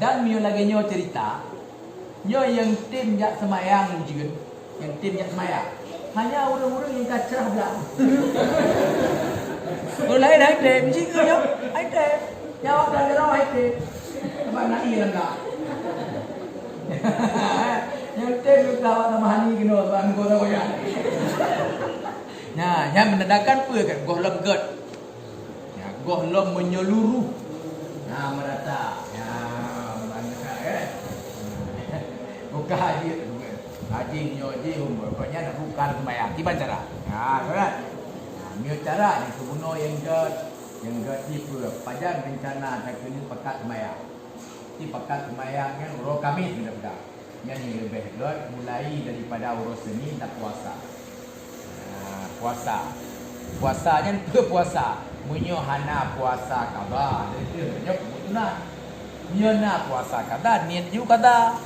Dan mio lagi nyo cerita, nyo yang tim jak semayang juga, yang tim jak semayang. Hanya orang-orang yang kacrah belah. Orang lain hai tim, juga nyo hai tim. Jawab dan jawab hai tim. Apa nak iya enggak? Yang tim juga nama hani kena tuan kau tahu ya. Nah, yang menandakan apa kan? Goh legat. Ya, goh lem menyeluruh. Nah, merata. Ya, mana kan? Bukan haji. Haji nyoji umur. Pokoknya nak bukan sembahyang. Tiba cara. Ya, kan? Nah, mio cara ni kebuno yang tipe pajan bencana tak kini pekat sembahyang. Di pekat sembahyang kan urus Khamis benar-benar. Yang lebih good mulai daripada urus Senin dan puasa. Puasanya tu puasa. Munyo hana puasa qada. Dia nyok betulan. Munyo na puasa qada niat ju qada.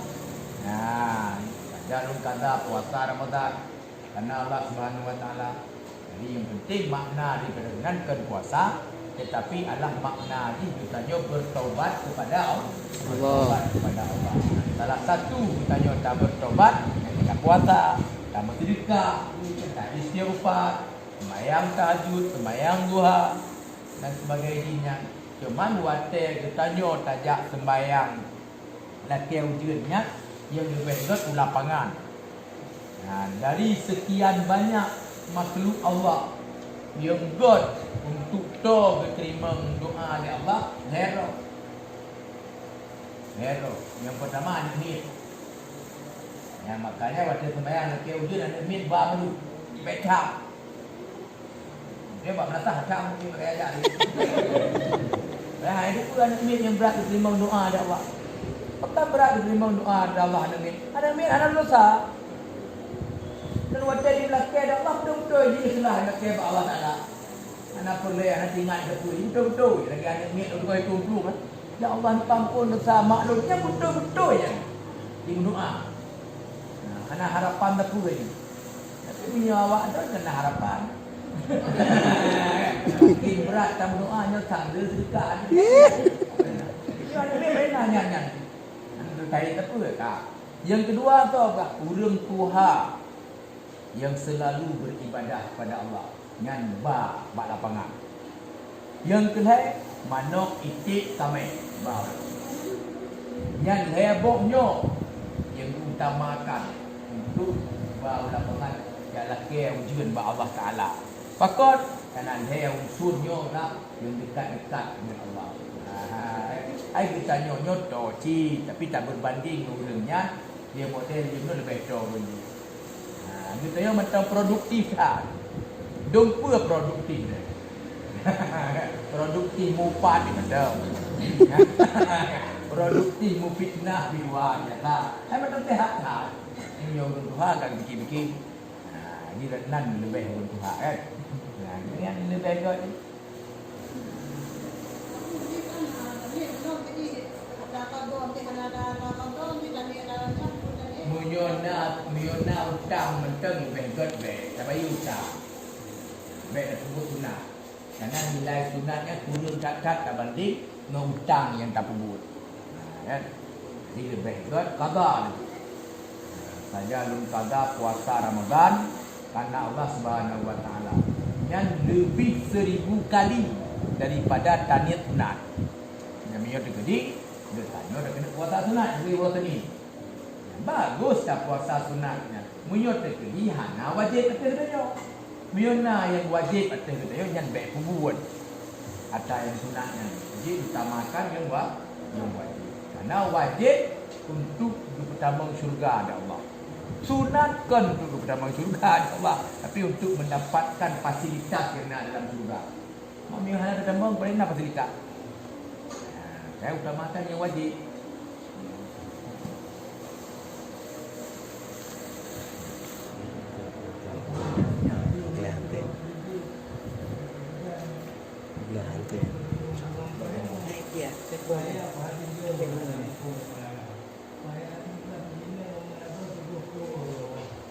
Nah, jalur qada puasa Ramadan. Karena Allah Subhanahu wa taala. Jadi yang penting makna diberikan puasa, tetapi adalah makna ditanya bertaubat kepada Allah. Kepada Allah. Salah satu ditanya tak bertaubat, tak puasa, tak bersedekah, tak istighfar, sembahyang tahajud, sembahyang duha dan sebagainya. Cuman water ditanya tajak sembahyang laki ujiannya yang lebih berat lapangan. Nah, dari sekian banyak makhluk Allah yang God untuk terima doa dari Allah, hero. Yang pertama ni. Ya, makanya waktu sembahyang laki ujian ada min baru backup. Dia buat melata hak mungkin pakai ajar ni. Nah, itu pula ada min yang berat diterima doa dari Allah. Apakah berat diterima doa dari Allah ada min? Ada min, ada dosa. Dan waktu di belakang ada Allah betul-betul dia salah belakang Allah Taala. Anak perlu anak ingat betul-betul lagi ada min untuk itu kan. Ya Allah ampun dosa makhluknya betul-betul ya. Di doa. Nah, karena harapan tak boleh. Tapi punya awak tu kena harapan. Makin berat dalam doanya sambil sedekah. Itu ada nanya. Terkait apa tak? Yang kedua tu apa? Urang Tuhan yang selalu beribadah kepada Allah dengan bak lapangan. Yang kedua manok itik samai bau. Yang hebohnya yang utamakan untuk bau lapangan ialah ke ujian ba Allah Taala. Pakot kanan dia unsurnya lah yang dekat-dekat dengan Allah. Ai kita nyonyot doci tapi tak berbanding urangnya dia model dia lebih jauh ni. Kita yang macam produktif kan. Dompa produktif. Produktif mupat ni macam. Produktif mu fitnah di luar lah. Ai macam sehat kan. Ini yang Tuhan kan bikin-bikin. Ini nan lebih orang Tuhan kan. Nah, ini yang lebih kot. Muyona utang menteng benggot be, tapi utang. Be tersebut sunat. Karena nilai sunatnya turun kat banding dengan utang yang tak pebut. Kan? Jadi lebih benggot qada. Saja lum qada puasa Ramadan karena Allah Subhanahu wa taala. Yang lebih 1000 kali daripada taniyat sunat. Yang mio jadi dia tanya dah kena puasa sunat beri puasa ni. Bagus tak puasa sunatnya. Munyo terkeli hana wajib atas dia. Muyona yang wajib atas dia yang baik pembuat. Ada yang sunatnya. Jadi utamakan yang wajib. Karena wajib untuk pertama syurga ada Allah. Sunatkan untuk pertama syurga ada Allah. Tapi untuk mendapatkan fasilitas yang ada dalam syurga. Mami hana pertama boleh nak fasilitas. Saya utamakan yang wajib.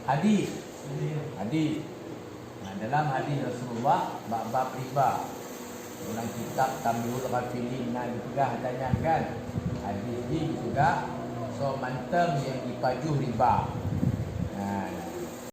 Hadis. Dalam hadis Rasulullah bab riba. Dalam kitab Tamyiul Ghafilin nak digah tanyakan hadis ini juga. So manteng yang dipajuh riba.